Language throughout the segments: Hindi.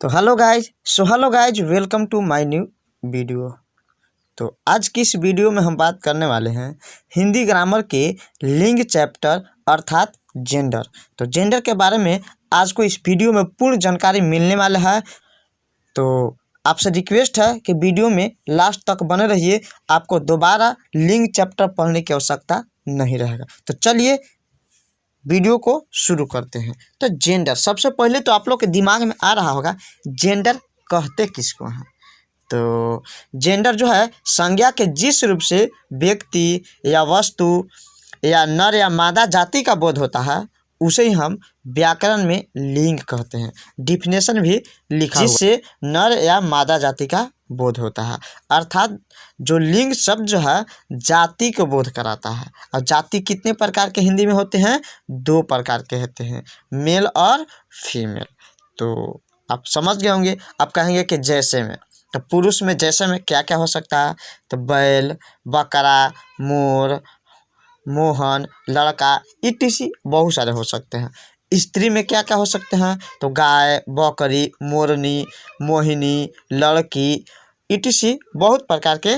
तो hello guys welcome to my new video. तो आज की इस वीडियो में हम बात करने वाले हैं हिंदी ग्रामर के लिंग चैप्टर अर्थात जेंडर। तो जेंडर के बारे में आज को इस वीडियो में पूर्ण जानकारी मिलने वाला है। तो आपसे रिक्वेस्ट है कि वीडियो में लास्ट तक बने रहिए, आपको दोबारा लिंग चैप्टर पढ़ने की आवश्यकता नहीं रहेगा। तो चलिए वीडियो को शुरू करते हैं। तो जेंडर, सबसे पहले तो आप लोग के दिमाग में आ रहा होगा जेंडर कहते किसको हैं। तो जेंडर जो है संज्ञा के जिस रूप से व्यक्ति या वस्तु या नर या मादा जाति का बोध होता है उसे ही हम व्याकरण में लिंग कहते हैं। डिफिनेशन भी लिखा जिससे नर या मादा जाति का बोध होता है, अर्थात जो लिंग शब्द जो है जाति को बोध कराता है। और जाति कितने प्रकार के हिंदी में होते हैं? 2 प्रकार के होते हैं, मेल और फीमेल। तो आप समझ गए होंगे। आप कहेंगे कि जैसे में, तो पुरुष में जैसे में क्या क्या हो सकता है? तो बैल, बकरा, मोर, मोहन, लड़का इत्यादि बहुत सारे हो सकते हैं। स्त्री में क्या क्या हो सकते हैं? तो गाय, बकरी, मोरनी, मोहिनी, लड़की इत्यादि बहुत प्रकार के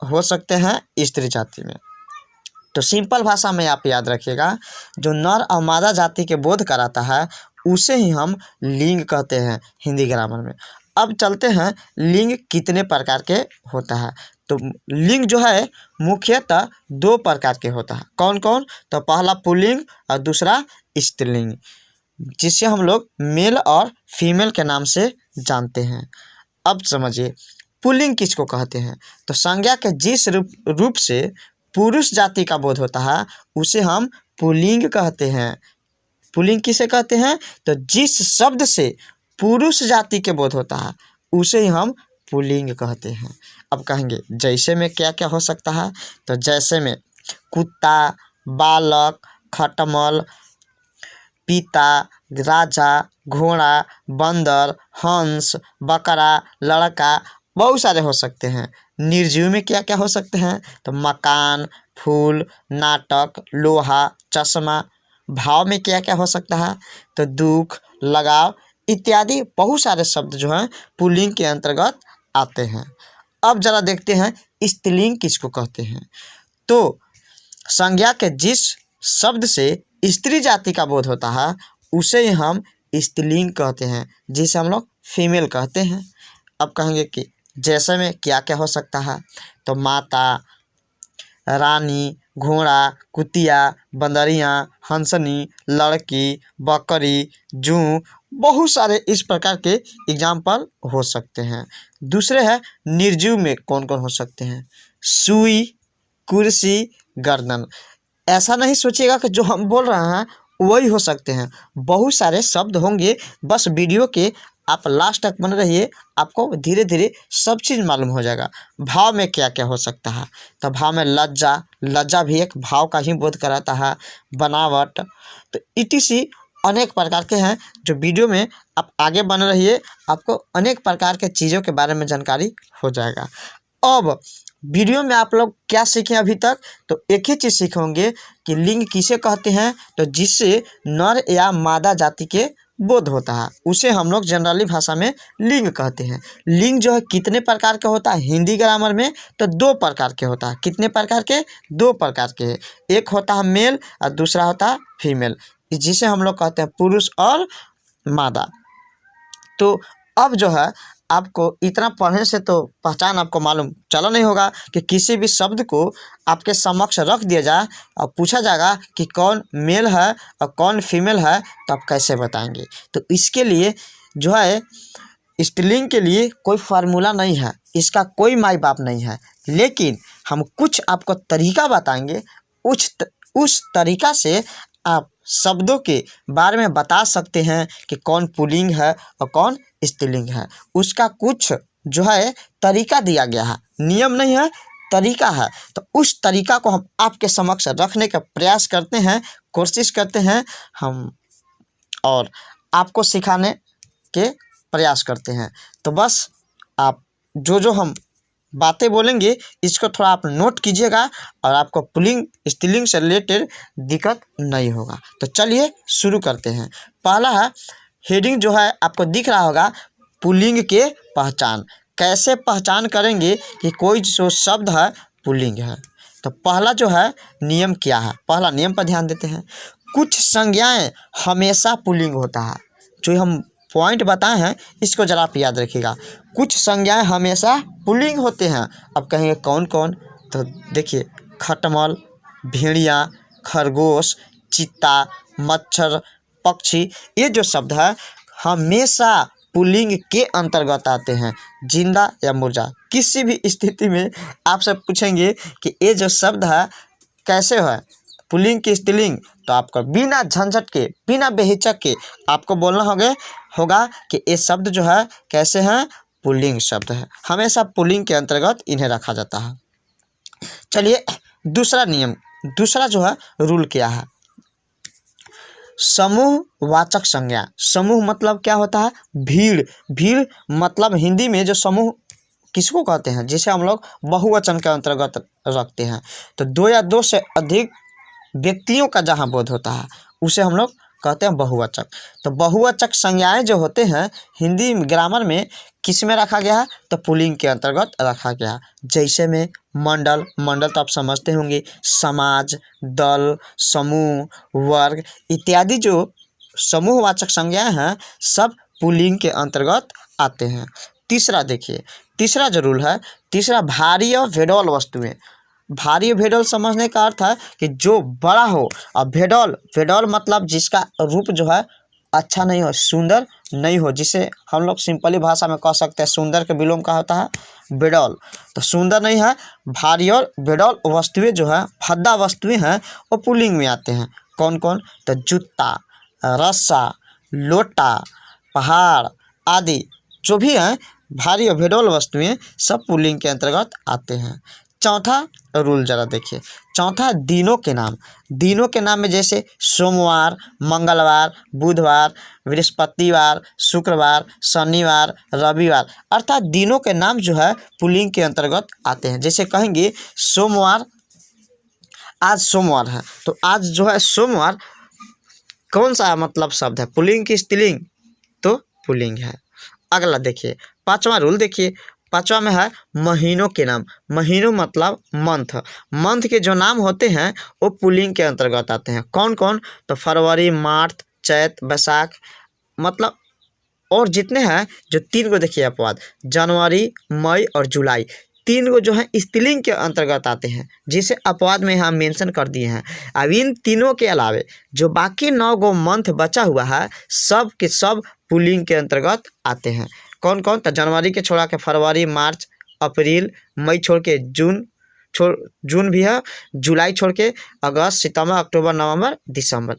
हो सकते हैं स्त्री जाति में। तो सिंपल भाषा में आप याद रखिएगा, जो नर और मादा जाति के बोध कराता है उसे ही हम लिंग कहते हैं हिंदी ग्रामर में। अब चलते हैं लिंग कितने प्रकार के होता है। तो लिंग जो है मुख्यतः 2 प्रकार के होता है। कौन कौन? तो पहला पुल्लिंग और दूसरा स्त्रीलिंग, जिसे हम लोग मेल और फीमेल के नाम से जानते हैं। अब समझिए पुल्लिंग किसको कहते हैं। तो संज्ञा के जिस रूप से पुरुष जाति का बोध होता है उसे हम पुल्लिंग कहते हैं। पुल्लिंग किसे कहते हैं? तो जिस शब्द से पुरुष जाति के बोध होता है उसे ही हम पुल्लिंग कहते हैं। अब कहेंगे जैसे में क्या क्या हो सकता है। तो जैसे में कुत्ता, बालक, खटमल, पिता, राजा, घोड़ा, बंदर, हंस, बकरा, लड़का बहुत सारे हो सकते हैं। निर्जीव में क्या क्या हो सकते हैं? तो मकान, फूल, नाटक, लोहा, चश्मा। भाव में क्या क्या हो सकता है? तो दुख, लगाव इत्यादि बहुत सारे शब्द जो हैं पुल्लिंग के अंतर्गत आते हैं। अब जरा देखते हैं स्त्रीलिंग किसको कहते हैं। तो संज्ञा के जिस शब्द से स्त्री जाति का बोध होता है उसे ही हम स्त्रीलिंग कहते हैं, जिसे हम लोग फीमेल कहते हैं। अब कहेंगे कि जैसे में क्या क्या हो सकता है। तो माता, रानी, घोड़ा, कुतिया, बंदरियाँ, हंसनी, लड़की, बकरी, जूं बहुत सारे इस प्रकार के एग्जाम्पल हो सकते हैं। दूसरे है निर्जीव में कौन कौन हो सकते हैं। सुई, कुर्सी, गर्दन। ऐसा नहीं सोचिएगा कि जो हम बोल रहे हैं वही हो सकते हैं, बहुत सारे शब्द होंगे। बस वीडियो के आप लास्ट तक बने रहिए, आपको धीरे धीरे सब चीज़ मालूम हो जाएगा। भाव में क्या क्या हो सकता है। तो भाव में लज्जा भी एक भाव का ही बोध कराता है। बनावट, तो इत्यादि अनेक प्रकार के हैं। जो वीडियो में आप आगे बने रहिए, आपको अनेक प्रकार के चीज़ों के बारे में जानकारी हो जाएगा। अब वीडियो में आप लोग क्या सीखे अभी तक? तो एक ही चीज़ सीखेंगे कि लिंग किसे कहते हैं। तो जिससे नर या मादा जाति के बोध होता है उसे हम लोग जनरली भाषा में लिंग कहते हैं। लिंग जो है कितने प्रकार का होता है हिंदी ग्रामर में? तो 2 प्रकार के होता है। कितने प्रकार के? 2 प्रकार के। एक होता है मेल और दूसरा होता है फीमेल, जिसे हम लोग कहते हैं पुरुष और मादा। तो अब जो है आपको इतना पढ़ने से तो पहचान आपको मालूम चला नहीं होगा कि किसी भी शब्द को आपके समक्ष रख दिया जाए और पूछा जाएगा कि कौन मेल है और कौन फीमेल है, तो आप कैसे बताएंगे। तो इसके लिए जो है स्त्रीलिंग के लिए कोई फार्मूला नहीं है, इसका कोई माई बाप नहीं है, लेकिन हम कुछ आपको तरीका बताएंगे। उस तरीका से आप शब्दों के बारे में बता सकते हैं कि कौन पुल्लिंग है और कौन स्त्रीलिंग है। उसका कुछ जो है तरीका दिया गया है, नियम नहीं है, तरीका है। तो उस तरीका को हम आपके समक्ष रखने का प्रयास करते हैं, कोशिश करते हैं हम, और आपको सिखाने के प्रयास करते हैं। तो बस आप जो हम बातें बोलेंगे इसको थोड़ा आप नोट कीजिएगा और आपको पुल्लिंग स्त्रीलिंग से रिलेटेड दिक्कत नहीं होगा। तो चलिए शुरू करते हैं। पहला है हेडिंग जो है आपको दिख रहा होगा, पुल्लिंग के पहचान। कैसे पहचान करेंगे कि कोई जो शब्द है पुल्लिंग है? तो पहला जो है नियम क्या है, पहला नियम पर ध्यान देते हैं। कुछ संज्ञाएं हमेशा पुल्लिंग होता है। जो हम पॉइंट बताए हैं इसको जरा आप याद रखिएगा। कुछ संज्ञाएं हमेशा पुल्लिंग होते हैं। अब कहेंगे कौन कौन? तो देखिए, खटमल, भेड़िया, खरगोश, चीता, मच्छर, पक्षी, ये जो शब्द है हमेशा पुल्लिंग के अंतर्गत आते हैं। जिंदा या मुर्दा, किसी भी स्थिति में आपसे पूछेंगे कि ये जो शब्द है कैसे है पुल्लिंग की स्त्रीलिंग, तो आपको बिना झंझट के, बिना बेहिचक के आपको बोलना होगा कि ये शब्द जो है कैसे हैं, पुल्लिंग शब्द है। हमेशा पुल्लिंग के अंतर्गत इन्हें रखा जाता है। चलिए दूसरा नियम, दूसरा जो है रूल क्या है? समूहवाचक संज्ञा। समूह मतलब क्या होता है? भीड़। भीड़ मतलब हिंदी में जो समूह किसको कहते हैं, जिसे हम लोग बहुवचन के अंतर्गत रखते हैं। तो दो या दो से अधिक व्यक्तियों का जहाँ बोध होता है उसे हम लोग कहते हैं बहुवचक। तो बहुवचक संज्ञाएं जो होते हैं हिंदी ग्रामर में किस में रखा गया है? तो पुल्लिंग के अंतर्गत रखा गया। जैसे में मंडल, मंडल तो आप समझते होंगे, समाज, दल, समूह, वर्ग इत्यादि जो समूहवाचक संज्ञाएं हैं सब पुल्लिंग के अंतर्गत आते हैं। तीसरा देखिए, तीसरा जो रूल है, तीसरा भारी और भेडौल वस्तुएं। भारी और भेडौल समझने का अर्थ है कि जो बड़ा हो, और भेडौल, भेडौल मतलब जिसका रूप जो है अच्छा नहीं हो, सुंदर नहीं हो, जिसे हम लोग सिंपली भाषा में कह सकते हैं सुंदर के विलोम का होता है बेडौल। तो सुंदर नहीं है, भारी और बेडौल वस्तुएं जो है, भद्दा वस्तुएं हैं, वो पुल्लिंग में आते हैं। कौन कौन? तो जूता, रस्सा, लोटा, पहाड़ आदि जो भी हैं भारी और बेडौल वस्तुएं सब पुल्लिंग के अंतर्गत आते हैं। चौथा रूल जरा देखिए, चौथा दिनों के नाम। दिनों के नाम में जैसे सोमवार, मंगलवार, बुधवार, बृहस्पतिवार, शुक्रवार, शनिवार, रविवार, अर्थात दिनों के नाम जो है पुल्लिंग के अंतर्गत आते हैं। जैसे कहेंगे सोमवार, आज सोमवार है, तो आज जो है सोमवार कौन सा मतलब शब्द है? पुल्लिंग की स्त्रीलिंग? तो पुल्लिंग है। अगला देखिए, पांचवा रूल देखिए, पांचवा में है महीनों के नाम। महीनों मतलब मंथ। मंथ के जो नाम होते हैं वो पुल्लिंग के अंतर्गत आते हैं। कौन कौन? तो फरवरी, मार्च, चैत, बैसाख, मतलब और जितने हैं जो तीन को देखिए अपवाद, जनवरी, मई और जुलाई, तीन को जो है स्त्रीलिंग के अंतर्गत आते हैं, जिसे अपवाद में हम मेंशन कर दिए हैं। अब इन तीनों के अलावे जो बाकी 9 गो मंथ बचा हुआ है सब के सब पुल्लिंग के अंतर्गत आते हैं। कौन कौन? तो जनवरी के छोड़ा के फरवरी, मार्च, अप्रैल, मई छोड़ के जून भी है, जुलाई छोड़ के अगस्त, सितंबर, अक्टूबर, नवंबर, दिसंबर,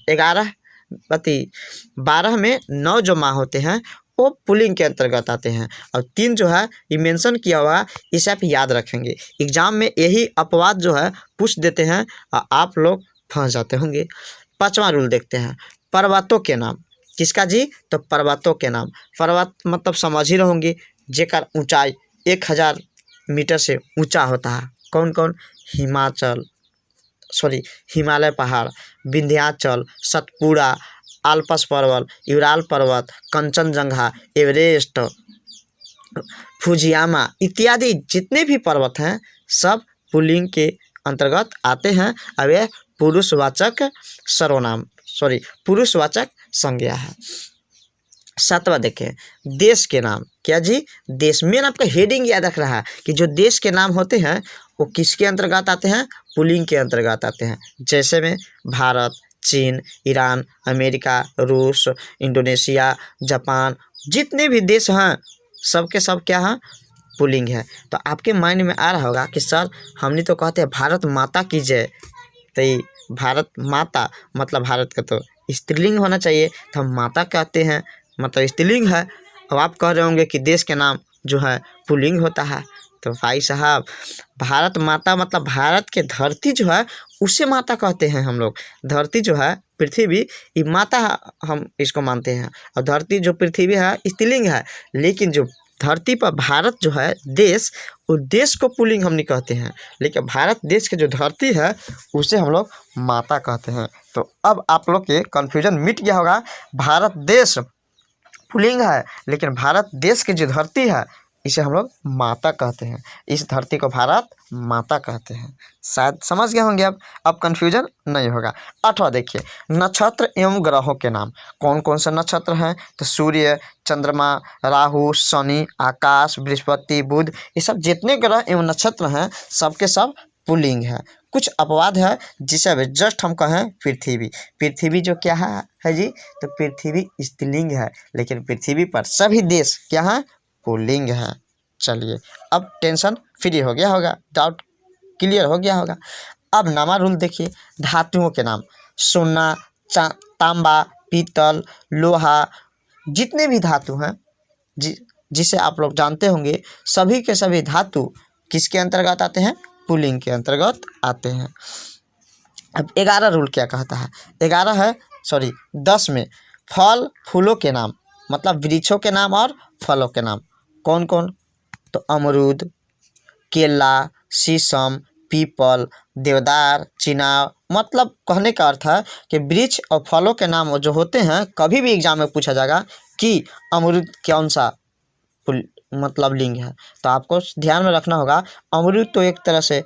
12 में 9 जो माह होते हैं वो पुल्लिंग के अंतर्गत आते हैं। और 3 जो है ये मेंशन किया हुआ है, इसे आप याद रखेंगे। एग्जाम में यही अपवाद जो है पूछ देते हैं और आप लोग फंस जाते होंगे। पांचवा रूल देखते हैं, पर्वतों के नाम। किसका जी? तो पर्वतों के नाम। पर्वत मतलब समझ ही रहोगे, जेकर ऊंचाई 1000 मीटर से ऊंचा होता है। कौन कौन? हिमालय पहाड़, विंध्याचल, सतपुड़ा, आल्पस पर्वत, यूराल पर्वत, कंचनजंगा, एवरेस्ट, फुजियामा इत्यादि जितने भी पर्वत हैं सब पुल्लिंग के अंतर्गत आते हैं। अब यह पुरुषवाचक पुरुषवाचक संज्ञा है। 7वां देखें, देश के नाम। क्या जी? देश। मेन आपका हेडिंग याद रख रहा है कि जो देश के नाम होते हैं वो किसके अंतर्गत आते हैं? पुल्लिंग के अंतर्गत आते हैं। जैसे में भारत, चीन, ईरान, अमेरिका, रूस, इंडोनेशिया, जापान, जितने भी देश हैं सब के सब क्या हैं? पुल्लिंग है। तो आपके माइंड में आ रहा होगा कि सर हमने तो कहते हैं भारत माता की जय, तो भारत माता मतलब भारत का तो स्त्रीलिंग होना चाहिए, तो हम माता कहते हैं मतलब स्त्रीलिंग है। अब आप कह रहे होंगे कि देश के नाम जो है पुल्लिंग होता है। तो भाई साहब, भारत माता मतलब भारत के धरती जो है उसे माता कहते हैं हम लोग। धरती जो है पृथ्वी, ये माता हम इसको मानते हैं, और धरती जो पृथ्वी है स्त्रीलिंग है। लेकिन जो धरती पर भारत जो है देश, उस देश को पुल्लिंग हम नहीं कहते हैं, लेकिन भारत देश के जो धरती है उसे हम लोग माता कहते हैं। तो अब आप लोग के कन्फ्यूजन मिट गया होगा। भारत देश पुल्लिंग है, लेकिन भारत देश की जो धरती है इसे हम लोग माता कहते हैं। इस धरती को भारत माता कहते हैं। शायद समझ गए होंगे अब कन्फ्यूजन नहीं होगा। 8वां देखिए, नक्षत्र एवं ग्रहों के नाम। कौन कौन से नक्षत्र हैं? तो सूर्य, चंद्रमा, राहु, शनि, आकाश, बृहस्पति, बुध, ये सब जितने ग्रह एवं नक्षत्र हैं सबके सब पुल्लिंग है। कुछ अपवाद है जिसे अब जस्ट हम कहें पृथ्वी। पृथ्वी जो क्या है जी? तो पृथ्वी स्त्रीलिंग है, लेकिन पृथ्वी पर सभी देश क्या है? पुल्लिंग है। चलिए, अब टेंशन फ्री हो गया होगा, डाउट क्लियर हो गया होगा। अब नवा रूल देखिए, धातुओं के नाम। सोना, तांबा, पीतल, लोहा, जितने भी धातु हैं जिसे आप लोग जानते होंगे, सभी के सभी धातु किसके अंतर्गत आते हैं? पुल्लिंग के अंतर्गत आते हैं। अब 11 रूल क्या कहता है? 10 में फल फूलों के नाम, मतलब वृक्षों के नाम और फलों के नाम। कौन कौन? तो अमरूद, केला, शीशम, पीपल, देवदार, चिनाव। मतलब कहने का अर्थ है कि वृक्ष और फलों के नाम जो होते हैं, कभी भी एग्जाम में पूछा जाएगा कि अमरूद कौन सा मतलब लिंग है, तो आपको ध्यान में रखना होगा अमरूद तो एक तरह से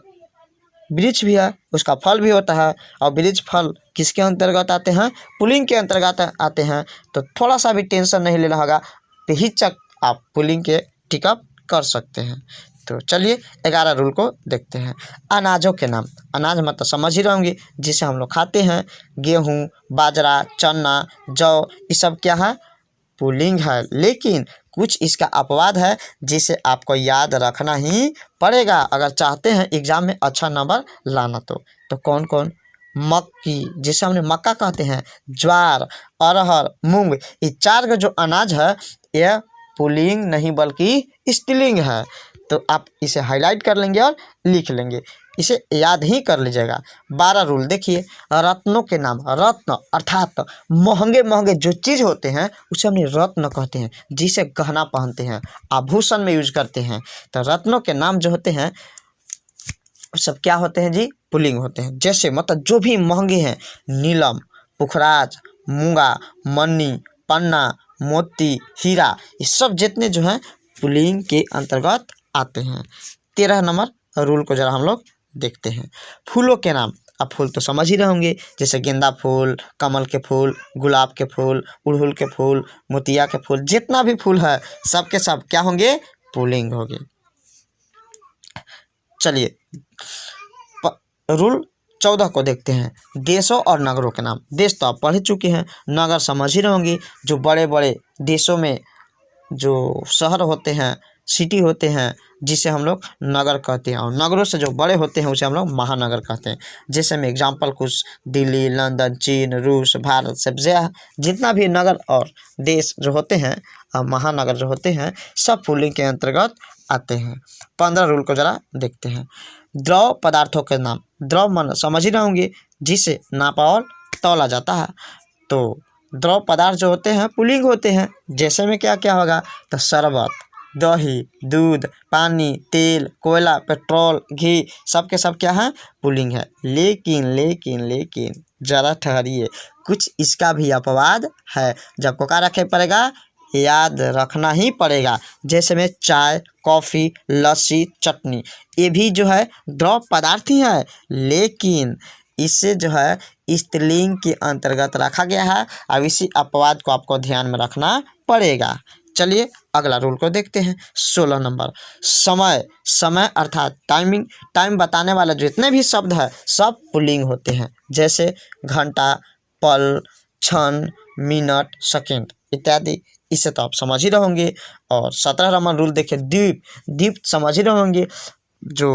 वृक्ष भी है, उसका फल भी होता है, और वृक्ष फल किसके अंतर्गत आते हैं? पुल्लिंग के अंतर्गत आते हैं। तो थोड़ा सा भी टेंशन नहीं लेना होगा, बेहिचक आप पुल्लिंग के टिकअप कर सकते हैं। तो चलिए 11 रूल को देखते हैं। अनाजों के नाम। अनाज मतलब समझ ही रहोगे जिसे हम लोग खाते हैं। गेहूँ, बाजरा, चना, जौ, ये सब क्या है? पुल्लिंग है, लेकिन कुछ इसका अपवाद है जिसे आपको याद रखना ही पड़ेगा अगर चाहते हैं एग्जाम में अच्छा नंबर लाना। तो कौन कौन? मक्की, जिसे हमने मक्का कहते हैं, ज्वार, अरहर, मूंग, ये 4 का जो अनाज है यह पुल्लिंग नहीं बल्कि स्त्रीलिंग है। तो आप इसे हाईलाइट कर लेंगे और लिख लेंगे, इसे याद ही कर लीजिएगा। 12 रूल देखिए, रत्नों के नाम। रत्न अर्थात महंगे महंगे जो चीज़ होते हैं उसे हमने रत्न कहते हैं, जिसे गहना पहनते हैं, आभूषण में यूज करते हैं। तो रत्नों के नाम जो होते हैं सब क्या होते हैं जी? पुल्लिंग होते हैं। जैसे मतलब जो भी महंगे हैं, नीलम, पुखराज, मूंगा, मन्नी, पन्ना, मोती, हीरा, ये सब जितने जो हैं पुल्लिंग के अंतर्गत आते हैं। 13 नंबर रूल को जरा हम लोग देखते हैं। फूलों के नाम। अब फूल तो समझ ही रहे होंगे, जैसे गेंदा फूल, कमल के फूल, गुलाब के फूल, उड़हुल के फूल, मोतिया के फूल, जितना भी फूल है सब के सब क्या होंगे? पुल्लिंग होंगे। चलिए रूल 14 को देखते हैं। देशों और नगरों के नाम। देश तो आप पढ़ चुके हैं, नगर समझ ही रहे होंगे, जो बड़े बड़े देशों में जो शहर होते हैं, सिटी होते हैं, जिसे हम लोग नगर कहते हैं, और नगरों से जो बड़े होते हैं उसे हम लोग महानगर कहते हैं। जैसे में एग्जाम्पल कुछ दिल्ली, लंदन, चीन, रूस, भारत, सब जितना भी नगर और देश जो होते हैं, महानगर जो होते हैं, सब पुल्लिंग के अंतर्गत आते हैं। 15 रूल को जरा देखते हैं। द्रव पदार्थों के नाम। द्रव मन समझ ही रहे होंगे, जिसे नापा और तौला जाता है। तो द्रव पदार्थ जो होते हैं पुल्लिंग होते हैं। जैसे में क्या क्या होगा? तो शरबत, दही, दूध, पानी, तेल, कोयला, पेट्रोल, घी, सब के सब क्या है? पुल्लिंग है। लेकिन ज़रा ठहरिए, कुछ इसका भी अपवाद है, जब को क्या रखे पड़ेगा? याद रखना ही पड़ेगा। जैसे में चाय, कॉफ़ी, लस्सी, चटनी, ये भी जो है द्रव पदार्थ ही है, लेकिन इससे जो है स्त्रीलिंग के अंतर्गत रखा गया है। अब इसी अपवाद को आपको ध्यान में रखना पड़ेगा। चलिए अगला रूल को देखते हैं। 16 नंबर समय। समय अर्थात टाइमिंग, टाइम बताने वाला जितने भी शब्द है सब पुल्लिंग होते हैं। जैसे घंटा, पल, क्षण, मिनट, सेकंड इत्यादि, इसे तो आप समझ ही रहोगे। और 17 नंबर रूल देखिए, द्वीप। द्वीप समझ ही रहोगे, जो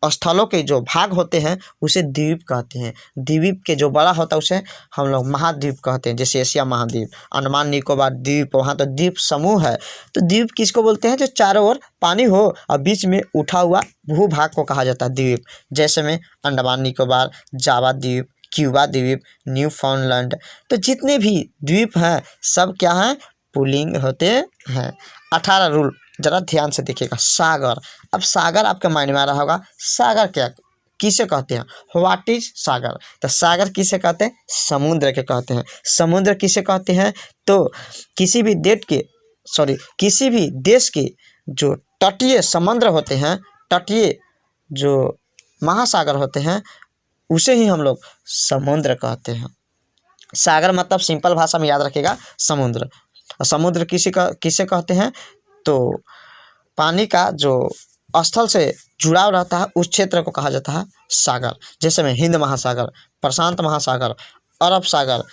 स्थलों के जो भाग होते हैं उसे द्वीप कहते हैं। द्वीप के जो बड़ा होता है उसे हम लोग महाद्वीप कहते हैं। जैसे एशिया महाद्वीप, अंडमान निकोबार द्वीप, वहाँ तो द्वीप समूह है। तो द्वीप किसको बोलते हैं? जो चारों ओर पानी हो और बीच में उठा हुआ भूभाग को कहा जाता है द्वीप। जैसे में अंडमान निकोबार, जावा द्वीप, क्यूबा द्वीप, न्यू फाउंडलैंड। तो जितने भी द्वीप हैं सब क्या हैं? पुल्लिंग होते हैं। 18 रूल जरा ध्यान से देखिएगा। सागर। अब सागर आपके माइंड में आ रहा होगा, सागर क्या किसे कहते हैं? व्हाट इज सागर? तो सागर किसे कहते हैं? समुद्र के कहते हैं। समुद्र किसे कहते हैं? तो किसी भी देश के सॉरी किसी भी देश के जो तटीय समुद्र होते हैं, तटीय जो महासागर होते हैं, उसे ही हम लोग समुद्र कहते हैं। सागर मतलब सिंपल भाषा में याद रखिएगा समुद्र। और समुद्र किसे कहते हैं? तो पानी का जो स्थल से जुड़ाव रहता है उस क्षेत्र को कहा जाता है सागर। जैसे में हिंद महासागर, प्रशांत महासागर, अरब सागर,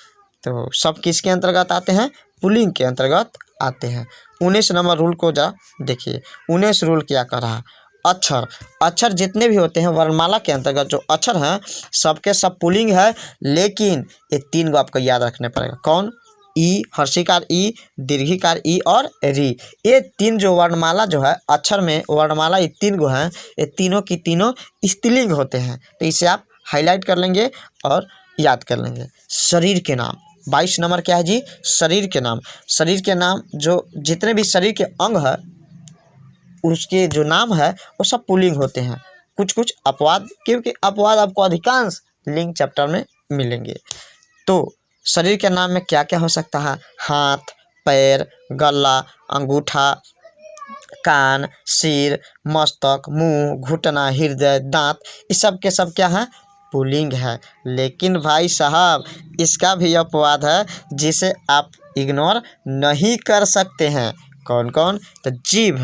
तो सब किसके अंतर्गत आते हैं? पुल्लिंग के अंतर्गत आते हैं। 19 नंबर रूल को जा देखिए। 19 रूल क्या कर रहा है? अक्षर जितने भी होते हैं वर्णमाला के अंतर्गत जो अक्षर हैं सबके सब पुल्लिंग है, लेकिन ये 3 को आपको याद रखने पड़ेगा। कौन? ई, हर्षिकार ई, दीर्घिकार ई और री। ये 3 जो वर्णमाला जो है अक्षर में वर्णमाला ये 3 गो हैं, ये तीनों की तीनों स्त्रीलिंग होते हैं। तो इसे आप हाईलाइट कर लेंगे और याद कर लेंगे। शरीर के नाम 22 नंबर क्या है जी? शरीर के नाम। शरीर के नाम जो जितने भी शरीर के अंग है उसके जो नाम है वो सब पुल्लिंग होते हैं। कुछ अपवाद, क्योंकि अपवाद आपको अधिकांश लिंग चैप्टर में मिलेंगे। तो शरीर के नाम में क्या क्या हो सकता है? हाथ, पैर, गला, अंगूठा, कान, सिर, मस्तक, मुंह, घुटना, हृदय, दांत, इस सब के सब क्या है? पुल्लिंग है। लेकिन भाई साहब इसका भी अपवाद है जिसे आप इग्नोर नहीं कर सकते हैं। कौन कौन? तो जीभ,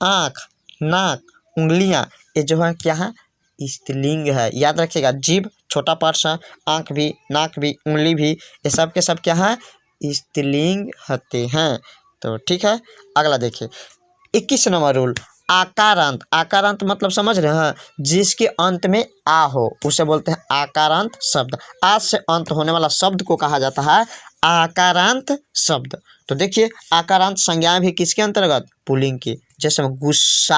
आँख, नाक, उंगलियां, ये जो है क्या है? स्त्रीलिंग है। याद रखिएगा, जीभ छोटा पार्ट है, आँख भी, नाक भी, उंगली भी, ये सब के सब क्या है? स्त्रीलिंग होते हैं। तो ठीक है, अगला देखिए 21 नंबर रूल, आकारांत। आकारांत मतलब समझ रहे हैं? जिसके अंत में आ हो उसे बोलते हैं आकारांत शब्द। आ से अंत होने वाला शब्द को कहा जाता है आकारांत शब्द। तो देखिए आकारांत संज्ञाएं भी किसके अंतर्गत? पुल्लिंग की। जैसे गुस्सा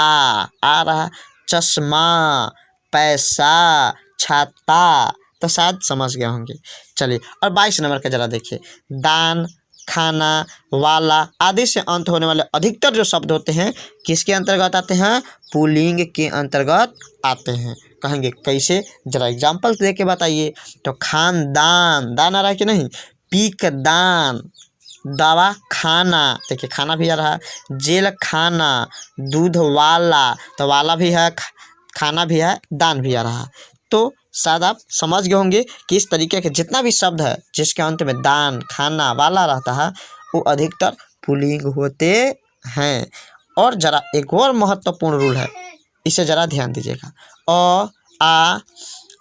आ रहा, चश्मा, पैसा, छाता, तो शायद समझ गए होंगे। चलिए और 22 नंबर का जरा देखिए, दान, खाना, वाला आदि से अंत होने वाले अधिकतर जो शब्द होते हैं किसके अंतर्गत आते हैं? पुल्लिंग के अंतर्गत आते हैं। कहेंगे कैसे? जरा एग्जाम्पल दे के बताइए। तो खानदान, दान आ रहा है कि नहीं? पीक दान, दवा खाना, देखिए खाना भी आ रहा है। जेल खाना, दूध वाला, तो वाला भी है, खाना भी है, दान भी आ रहा है। तो शायद आप समझ गए होंगे कि इस तरीके के जितना भी शब्द है जिसके अंत में दान, खाना, वाला रहता है वो अधिकतर पुल्लिंग होते हैं। और जरा एक और महत्वपूर्ण रूल है, इसे जरा ध्यान दीजिएगा। अ, आ,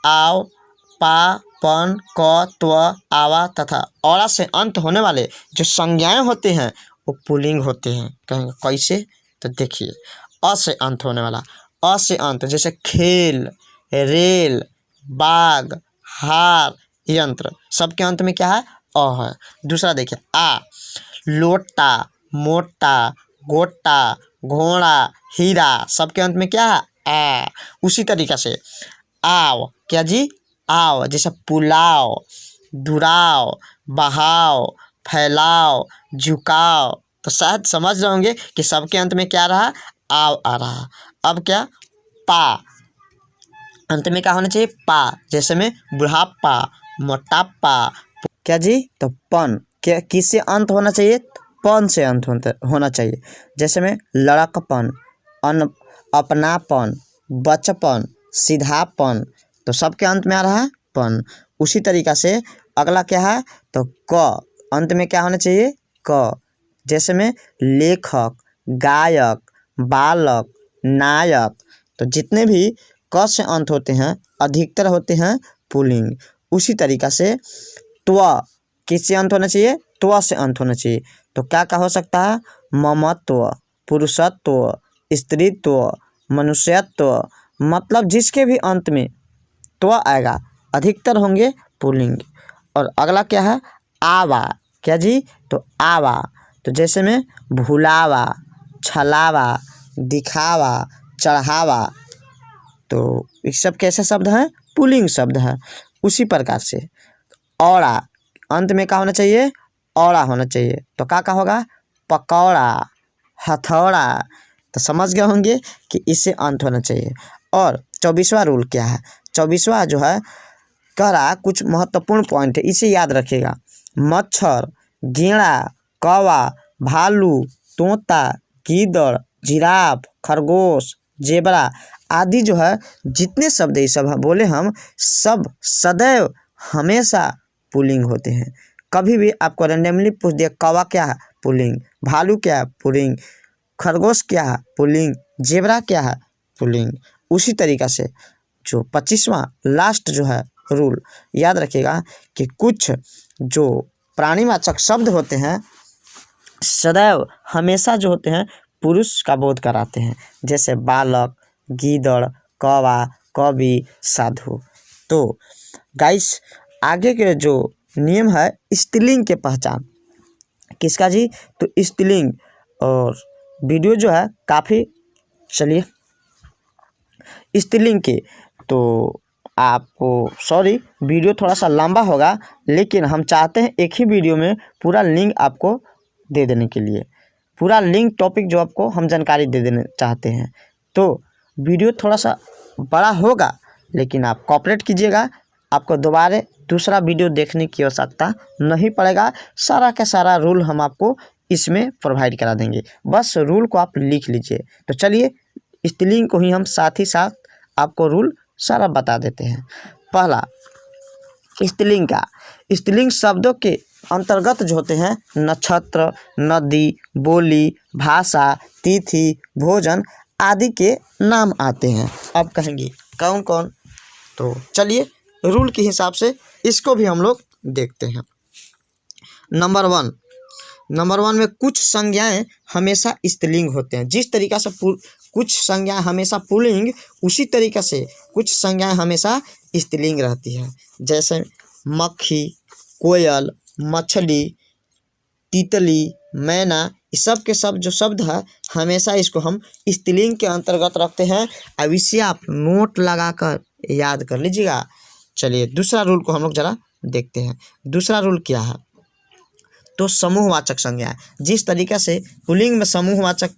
आओ, पा, पन, क, त्व, आवा तथा औरा से अंत होने वाले जो संज्ञाएं होते हैं वो पुल्लिंग होते हैं। कहेंगे कैसे? तो देखिए अ से अंत होने वाला, अ से अंत, जैसे खेल, रेल, बाग, हार, यंत्र, सबके अंत में क्या है? अ है। दूसरा देखिए आ, लोटा, मोटा, गोटा, घोड़ा, हीरा, सबके अंत में क्या है? आ। उसी तरीका से आव, क्या जी? आव, जैसे पुलाव, दुराव, बहाव, फैलाव, झुकाव, तो शायद समझ रहे होंगे कि सबके अंत में क्या रहा? आव आ रहा। अब क्या? पा, अंत में क्या होना चाहिए? पा, जैसे में बुढ़ापा, मोटापा, क्या जी? तो पन, क्या किससे अंत होना चाहिए? पन से अंत होना चाहिए। जैसे में लड़कपन, अपनापन, बचपन, सीधापन, तो सबके अंत में आ रहा है पन। उसी तरीका से अगला क्या है? तो क, अंत में क्या होना चाहिए? क, जैसे में लेखक, गायक, बालक, नायक, तो जितने भी क से अंत होते हैं अधिकतर होते हैं पुल्लिंग। उसी तरीका से त्व, किससे अंत होना चाहिए? त्व से अंत होना चाहिए। तो क्या क्या हो सकता है? ममत्व, पुरुषत्व, स्त्रीत्व, मनुष्यत्व, मतलब जिसके भी अंत में त्व आएगा अधिकतर होंगे पुल्लिंग। और अगला क्या है? आवा, क्या जी? तो आवा, तो जैसे में भुलावा, छलावा, दिखावा, चढ़ावा, तो इस सब कैसे शब्द हैं? पुल्लिंग शब्द है। उसी प्रकार से औरा, अंत में क्या होना चाहिए? औरा होना चाहिए। तो क्या होगा? पकौड़ा, हथौड़ा, तो समझ गए होंगे कि इससे अंत होना चाहिए। और 24वां रूल क्या है? 24वां जो है कह रहा कुछ महत्वपूर्ण पॉइंट है, इसे याद रखिएगा। मच्छर, गेड़ा, कौवा, भालू, तोता, गीदड़, जिराफ, खरगोश, जेबरा आदि जो है जितने शब्द ये सब बोले हम सब सदैव हमेशा पुल्लिंग होते हैं। कभी भी आपको रैंडमली पूछ दिया कौवा क्या है, पुल्लिंग, भालू क्या है, पुल्लिंग, खरगोश क्या है, पुल्लिंग, जेबरा क्या है, पुल्लिंग। उसी तरीक़ा से जो 25वां लास्ट जो है रूल याद रखिएगा कि कुछ जो प्राणीवाचक शब्द होते हैं सदैव हमेशा जो होते हैं पुरुष का बोध कराते हैं, जैसे बालक, गीदड़, कौवा, कवि, साधु। तो गाइस आगे के जो नियम है स्त्रीलिंग के पहचान किसका जी, तो स्त्रीलिंग। और वीडियो जो है काफ़ी चलिए स्त्रीलिंग के तो आपको सॉरी वीडियो थोड़ा सा लंबा होगा, लेकिन हम चाहते हैं एक ही वीडियो में पूरा लिंक आपको दे देने के लिए, पूरा लिंक टॉपिक जो आपको हम जानकारी दे देना चाहते हैं। तो वीडियो थोड़ा सा बड़ा होगा, लेकिन आप कोऑपरेट कीजिएगा, आपको दोबारा दूसरा वीडियो देखने की आवश्यकता नहीं पड़ेगा। सारा का सारा रूल हम आपको इसमें प्रोवाइड करा देंगे, बस रूल को आप लिख लीजिए। तो चलिए स्त्रीलिंग को ही हम साथ ही साथ आपको रूल सारा बता देते हैं। पहला स्त्रीलिंग का, स्त्रीलिंग शब्दों के अंतर्गत जो होते हैं नक्षत्र, नदी, बोली, भाषा, तिथि, भोजन आदि के नाम आते हैं। अब कहेंगे कौन कौन, तो चलिए रूल के हिसाब से इसको भी हम लोग देखते हैं। नंबर वन में कुछ संज्ञाएं हमेशा स्त्रीलिंग होते हैं। जिस तरीक़ा से कुछ संज्ञाएं हमेशा पुल्लिंग, उसी तरीक़ा से कुछ संज्ञाएं हमेशा स्त्रीलिंग रहती है। जैसे मक्खी, कोयल, मछली, तितली, मैना, इस सब के सब जो शब्द है हमेशा इसको हम स्त्रीलिंग के अंतर्गत रखते हैं। अब इसे आप नोट लगाकर याद कर लीजिएगा। चलिए दूसरा रूल को हम लोग ज़रा देखते हैं। दूसरा रूल क्या है, तो समूहवाचक संज्ञा। जिस तरीक़ा से पुल्लिंग में समूहवाचक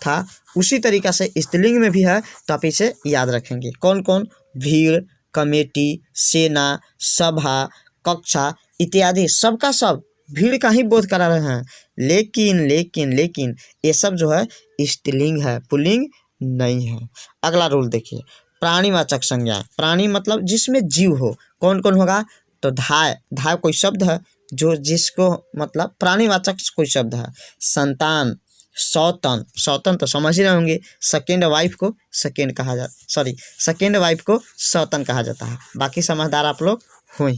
था उसी तरीक़ा से स्त्रीलिंग में भी है, तो आप इसे याद रखेंगे। कौन कौन, भीड़, कमेटी, सेना, सभा, कक्षा इत्यादि सबका सब भीड़ का ही बोध करा रहे हैं, लेकिन ये सब जो है स्त्रीलिंग है, पुल्लिंग नहीं है। अगला रूल देखिए, प्राणीवाचक संज्ञा। प्राणी मतलब जिसमें जीव हो। कौन कौन होगा, तो धाय कोई शब्द है जो जिसको मतलब प्राणीवाचक कोई शब्द है। संतान, सौतन तो समझ ही रहे होंगे, सेकेंड वाइफ को सेकेंड वाइफ को सौतन कहा जाता है। बाकी समझदार आप लोग हो ही,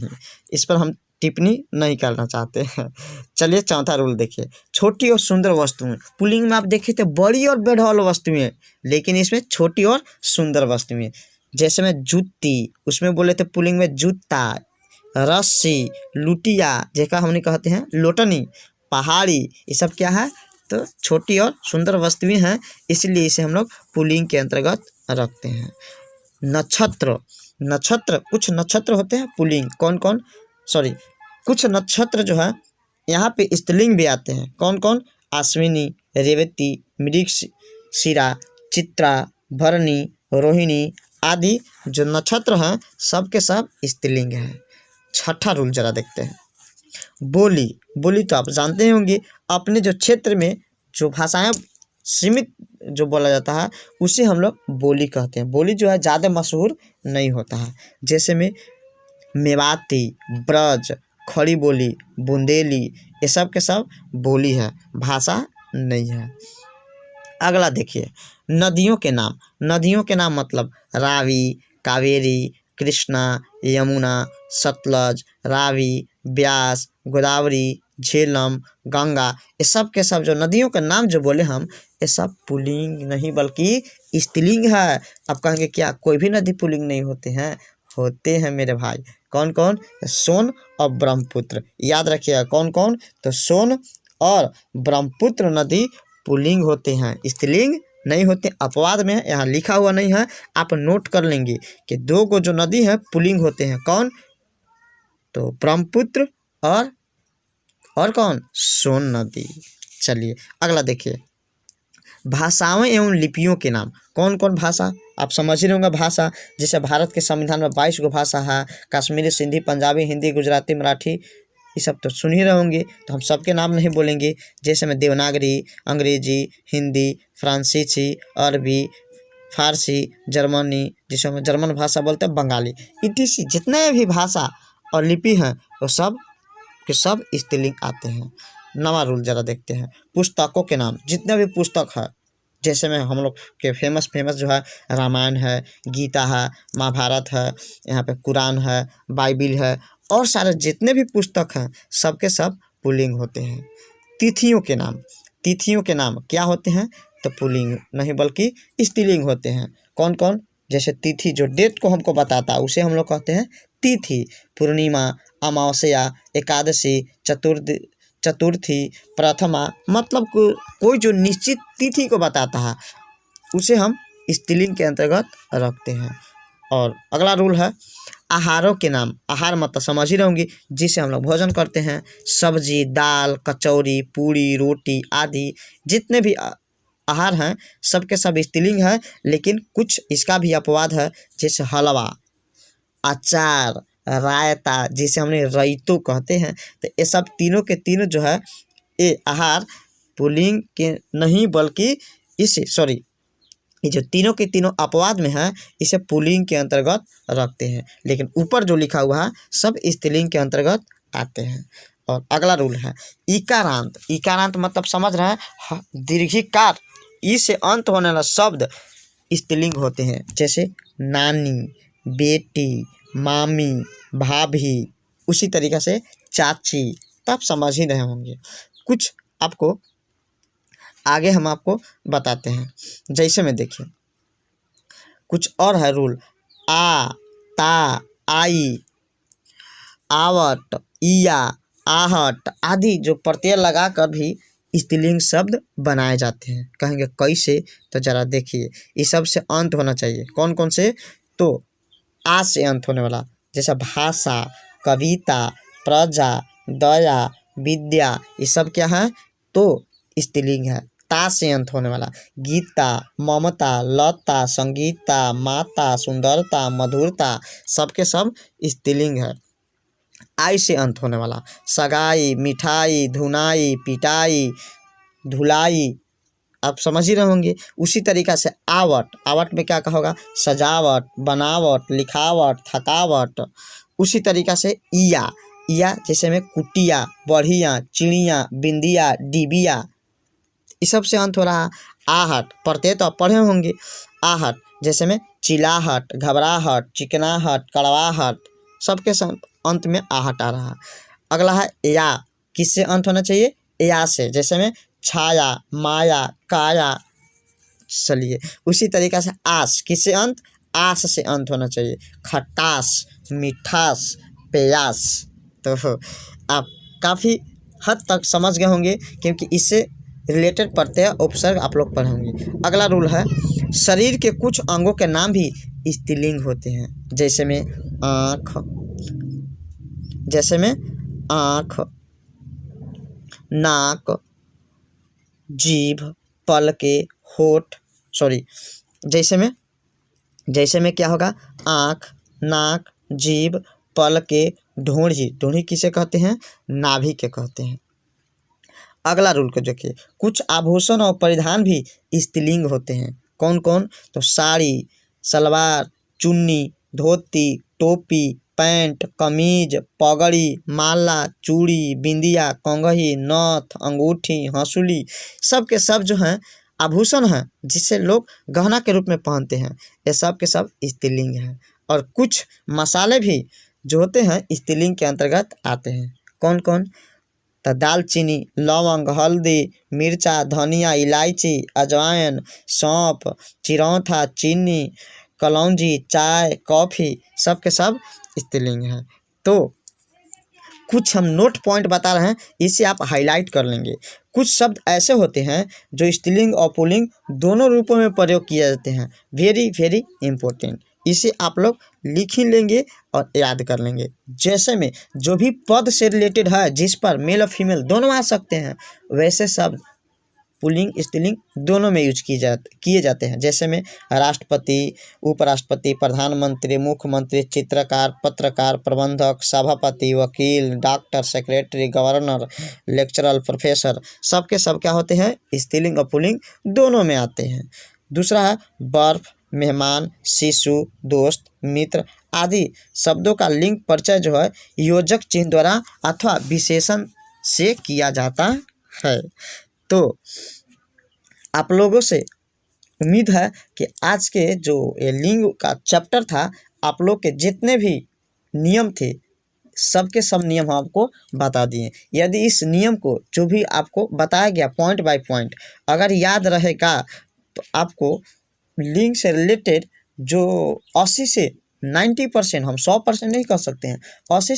इस पर हम टिप्पणी नहीं करना चाहते हैं। चलिए चौथा रूल देखिए, छोटी और सुंदर वस्तुएं। पुल्लिंग में आप देखिए तो बड़ी और बेढौल वस्तुएं, लेकिन इसमें छोटी और सुंदर वस्तुएं। जैसे में जूती, उसमें बोले थे पुल्लिंग में जूता, रस्सी, लुटिया जेका हमने कहते हैं लोटनी, पहाड़ी, ये सब क्या है, तो छोटी और सुंदर वस्तुएं हैं, इसलिए इसे हम लोग पुल्लिंग के अंतर्गत रखते हैं। नक्षत्र कुछ नक्षत्र होते हैं पुल्लिंग, कुछ नक्षत्र जो है यहाँ पे स्त्रीलिंग भी आते हैं। कौन कौन, अश्विनी, रेवती, मृगशिरा, चित्रा, भरणी, रोहिणी आदि जो नक्षत्र हैं सब के सब स्त्रीलिंग है। छठा रूल जरा देखते हैं, बोली तो आप जानते होंगे, अपने जो क्षेत्र में जो भाषाएं सीमित जो बोला जाता है उसे हम लोग बोली कहते हैं। बोली जो है ज़्यादा मशहूर नहीं होता है, जैसे में मेवाती, ब्रज, खड़ी बोली, बुंदेली, ये सब के सब बोली है, भाषा नहीं है। अगला देखिए, नदियों के नाम मतलब रावी, कावेरी, कृष्णा, यमुना, सतलज, रावी, ब्यास, गोदावरी, झेलम, गंगा, ये सब के सब जो नदियों के नाम जो बोले हम, ये सब पुल्लिंग नहीं बल्कि स्त्रीलिंग है। अब कहेंगे क्या कोई भी नदी पुल्लिंग नहीं होते हैं मेरे भाई। कौन कौन, सोन और ब्रह्मपुत्र, याद रखिएगा। कौन कौन, तो सोन और ब्रह्मपुत्र नदी पुल्लिंग होते हैं, स्त्रीलिंग नहीं होते। अपवाद में यहाँ लिखा हुआ नहीं है, आप नोट कर लेंगे कि दो को जो नदी है पुल्लिंग होते हैं। कौन, तो ब्रह्मपुत्र और कौन, सोन नदी। चलिए अगला देखिए, भाषाओं एवं लिपियों के नाम। कौन कौन भाषा, आप समझ रहे होंगे। भाषा जैसे भारत के संविधान में 22 गो भाषा है, कश्मीरी, सिंधी, पंजाबी, हिंदी, गुजराती, मराठी, ये सब तो सुन ही रहे होंगे, तो हम सबके नाम नहीं बोलेंगे। जैसे में देवनागरी, अंग्रेजी, हिंदी, फ्रांसीसी, अरबी, फारसी, जर्मनी, जिसे हम जर्मन भाषा बोलते हैं, बंगाली, etc जितने भी भाषा और लिपि हैं वो सब के सब स्त्रीलिंग आते हैं। नवा रूल ज़रा देखते हैं। पुस्तकों के नाम, जितने भी पुस्तक है, जैसे में हम लोग के फेमस जो है रामायण है, गीता है, महाभारत है, यहाँ पे कुरान है, बाइबिल है, और सारे जितने भी पुस्तक हैं सबके सब पुल्लिंग होते हैं। तिथियों के नाम, तिथियों के नाम क्या होते हैं? तो पुल्लिंग नहीं बल्कि स्त्रीलिंग होते हैं। कौन कौन? जैसे तिथि जो डेट को हमको बताता है उसे हम लोग कहते हैं तिथि। पूर्णिमा, अमावस्या, एकादशी, चतुर्थी, प्रथमा, मतलब कोई जो निश्चित तिथि को बताता है उसे हम स्त्रीलिंग के अंतर्गत रखते हैं। और अगला रूल है आहारों के नाम। आहार मतलब समझ ही रहोगे, जिसे हम लोग भोजन करते हैं। सब्जी, दाल, कचौरी, पूड़ी, रोटी आदि जितने भी आहार हैं सबके सब स्त्रीलिंग है, लेकिन कुछ इसका भी अपवाद है, जैसे हलवा, अचार, रायता, जिसे हमने रईतो कहते हैं। तो ये सब तीनों के तीनों जो है ये आहार पुल्लिंग के नहीं बल्कि ये जो तीनों के तीनों अपवाद में है इसे पुल्लिंग के अंतर्गत रखते हैं, लेकिन ऊपर जो लिखा हुआ है सब स्त्रीलिंग के अंतर्गत आते हैं। और अगला रूल है इकारांत। इकारांत मतलब समझ रहे हैं, दीर्घिकार ई से अंत होने वाला शब्द स्त्रीलिंग होते हैं। जैसे नानी, बेटी, मामी, भाभी, उसी तरीक़े से चाची, तब समझ ही रहे होंगे। कुछ आपको आगे हम आपको बताते हैं। जैसे में देखिए कुछ और है रूल, आ, ता, आई, आवट, इया, आहट आदि जो प्रत्यय लगाकर भी स्त्रीलिंग शब्द बनाए जाते हैं। कहेंगे कैसे? तो ज़रा देखिए, इस सब से अंत होना चाहिए। कौन कौन से? तो आ से अंत होने वाला, जैसा भाषा, कविता, प्रजा, दया, विद्या, ये सब क्या है? तो स्त्रीलिंग है। ता से अंत होने वाला गीता, ममता, लता, संगीता, माता, सुंदरता, मधुरता, सबके सब स्त्रीलिंग है। आई से अंत होने वाला सगाई, मिठाई, धुनाई, पिटाई, धुलाई, आप समझ ही रहे होंगे। उसी तरीक़ा से आवट, आवट में क्या कहोगा? सजावट, बनावट, लिखावट, थकावट। उसी तरीक़ा से इया, इया जैसे में कुटिया, बढ़िया, चिड़िया, बिंदिया, डिबिया, इस सब से अंत हो रहा। आहट, प्रत्यय तो आप पढ़े होंगे। आहट जैसे में चिल्लाहट, घबराहट, चिकनाहट, कड़वाहट, सबके अंत में आहट आ रहा। अगला है या, किससे अंत होना चाहिए? या से, जैसे में छाया, माया, काया। चलिए उसी तरीक़ा से आस, किससे अंत? आस से अंत होना चाहिए। खटास, मिठास, प्यास। तो आप काफ़ी हद तक समझ गए होंगे, क्योंकि इससे रिलेटेड प्रत्यय उपसर्ग आप लोग पढ़ेंगे। अगला रूल है शरीर के कुछ अंगों के नाम भी स्त्रीलिंग होते हैं। जैसे में आँख, जैसे में आँख, नाक, जीभ, पलके, होठ, जैसे में क्या होगा? आँख, नाक, जीभ, पलके, ढूंढी, ढूंढी किसे कहते हैं? नाभि के कहते हैं। अगला रूल को देखिए, कुछ आभूषण और परिधान भी स्त्रीलिंग होते हैं। कौन कौन? तो साड़ी, सलवार, चुन्नी, धोती, टोपी, पैंट, कमीज, पगड़ी, माला, चूड़ी, बिंदिया, कंघी, नथ, अंगूठी, हंसुली, सब के सब जो हैं आभूषण हैं जिसे लोग गहना के रूप में पहनते हैं, ये सब के सब स्त्रीलिंग हैं। और कुछ मसाले भी जो होते हैं स्त्रीलिंग के अंतर्गत आते हैं। कौन कौन? तो दालचीनी, लौंग, हल्दी, मिर्चा, धनिया, इलायची, अजवाइन, सौंफ, चिरौंथा, चीनी, कलौंजी, चाय, कॉफ़ी, सब के सब स्त्रीलिंग हैं। तो कुछ हम नोट पॉइंट बता रहे हैं, इसे आप हाईलाइट कर लेंगे। कुछ शब्द ऐसे होते हैं जो स्त्रीलिंग और पुल्लिंग दोनों रूपों में प्रयोग किए जाते हैं। वेरी वेरी इंपॉर्टेंट, इसे आप लोग लिख ही लेंगे और याद कर लेंगे। जैसे में जो भी पद से रिलेटेड है जिस पर मेल और फीमेल दोनों आ सकते हैं, वैसे शब्द पुल्लिंग स्त्रीलिंग दोनों में यूज किए जाते हैं। जैसे में राष्ट्रपति, उपराष्ट्रपति, प्रधानमंत्री, मुख्यमंत्री, चित्रकार, पत्रकार, प्रबंधक, सभापति, वकील, doctor, secretary, governor, lecturer, professor, सबके सब क्या होते हैं, स्त्रीलिंग और पुल्लिंग दोनों में आते हैं। दूसरा है बर्फ, मेहमान, शिशु, दोस्त, मित्र आदि शब्दों का लिंग परिचय जो है योजक चिन्ह द्वारा अथवा विशेषण से किया जाता है। तो आप लोगों से उम्मीद है कि आज के जो ये लिंग का चैप्टर था, आप लोग के जितने भी नियम थे सबके सब नियम हम आपको बता दिए। यदि इस नियम को जो भी आपको बताया गया पॉइंट बाय पॉइंट अगर याद रहेगा तो आपको लिंग से रिलेटेड जो 80 से 90%, हम 100% नहीं कर सकते हैं, 80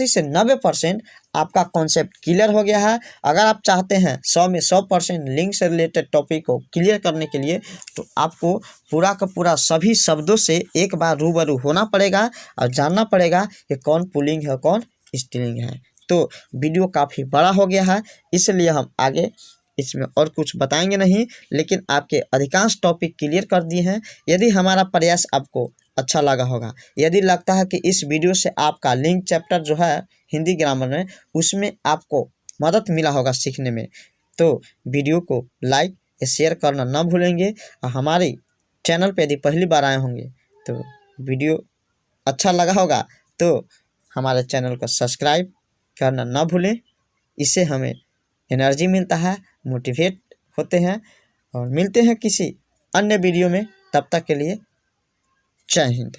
से 90% आपका कॉन्सेप्ट क्लियर हो गया है। अगर आप चाहते हैं 100 में 100% लिंग से रिलेटेड टॉपिक को क्लियर करने के लिए तो आपको पूरा का पूरा सभी शब्दों से एक बार रूबरू होना पड़ेगा और जानना पड़ेगा कि कौन पुल्लिंग है कौन स्त्रीलिंग है। तो वीडियो काफ़ी बड़ा हो गया है, इसलिए हम आगे इसमें और कुछ बताएंगे नहीं, लेकिन आपके अधिकांश टॉपिक क्लियर कर दिए हैं। यदि हमारा प्रयास आपको अच्छा लगा होगा, यदि लगता है कि इस वीडियो से आपका लिंग चैप्टर जो है हिंदी ग्रामर में उसमें आपको मदद मिला होगा सीखने में, तो वीडियो को लाइक या शेयर करना ना भूलेंगे। और हमारे चैनल पे यदि पहली बार आए होंगे तो वीडियो अच्छा लगा होगा तो हमारे चैनल को सब्सक्राइब करना ना भूलें। इससे हमें एनर्जी मिलता है, मोटिवेट होते हैं। और मिलते हैं किसी अन्य वीडियो में, तब तक के लिए जय हिंद।